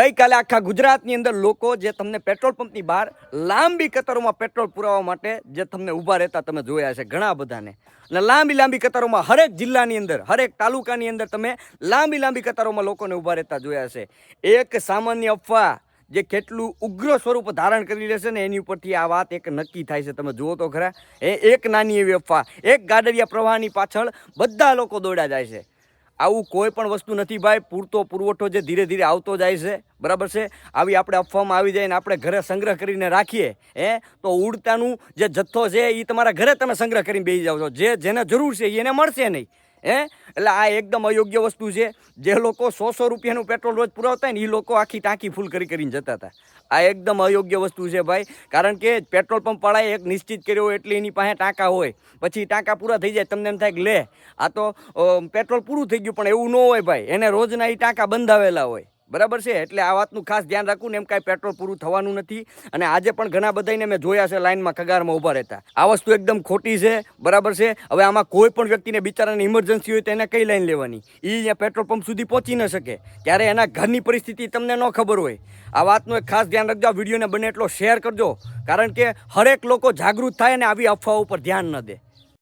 ગઈકાલે આખા ગુજરાતની અંદર લોકો જે તમને પેટ્રોલ પંપની બહાર લાંબી કતારોમાં પેટ્રોલ પુરાવવા માટે જે તમને ઊભા રહેતા તમે જોયા છે ઘણા બધાને. અને લાંબી કતારોમાં હરેક જિલ્લાની અંદર, હરેક તાલુકાની અંદર તમે લાંબી કતારોમાં લોકોને ઊભા રહેતા જોયા છે. એક સામાન્ય અફવા જે કેટલું ઉગ્ર સ્વરૂપ ધારણ કરી લેશે ને એની ઉપરથી આ વાત એક નક્કી થાય છે. તમે જુઓ તો ખરા, એક નાની એવી અફવા, એક ગાડરિયા પ્રવાહની પાછળ બધા લોકો દોડ્યા જાય છે. આવું કોઈ પણ વસ્તુ નથી ભાઈ. પૂરતો પુરવઠો જે ધીરે ધીરે આવતો જાય છે, બરાબર છે. આવી આપણે અફવામાં આવી જાય ને આપણે ઘરે સંગ્રહ કરીને રાખીએ તો ઉડતાનું જે જથ્થો છે એ તમારા ઘરે તમે સંગ્રહ કરીને બેસી જાઓ છો. જેને જરૂર છે એને મળશે નહીં. એટલે આ એકદમ અયોગ્ય વસ્તુ છે. જે લોકો 100 રૂપિયાનું પેટ્રોલ રોજ પુરાવતા હોય ને એ લોકો આખી ટાંકી ફૂલ કરીને જતા હતા. આ એકદમ અયોગ્ય વસ્તુ છે ભાઈ. કારણ કે પેટ્રોલ પંપવાળાએ એક નિશ્ચિત કર્યો હોય એટલે એની પાસે ટાંકા હોય. પછી ટાંકા પૂરા થઈ જાય તમને એમ થાય કે લે આ તો પેટ્રોલ પૂરું થઈ ગયું, પણ એવું ન હોય ભાઈ. એને રોજના એ ટાંકા બંધાવેલા હોય, બરાબર છે. એટલે આ વાતનું ખાસ ધ્યાન રાખવું ને એમ કાંઈ પેટ્રોલ પૂરું થવાનું નથી. અને આજે પણ ઘણા બધાને મેં જોયા છે લાઇનમાં કગારમાં ઊભા રહેતા. આ વસ્તુ એકદમ ખોટી છે, બરાબર છે. હવે આમાં કોઈ પણ વ્યક્તિને બિચારાને ઇમરજન્સી હોય તો એને કઈ લાઈન લેવાની? એ અહીંયા પેટ્રોલ પંપ સુધી પહોંચી ન શકે, ત્યારે એના ઘરની પરિસ્થિતિ તમને ન ખબર હોય. આ વાતનું એક ખાસ ધ્યાન રાખજો. આ વિડીયોને બને એટલો શેર કરજો, કારણ કે હરેક લોકો જાગૃત થાય અને આવી અફવાઓ ઉપર ધ્યાન ન દે.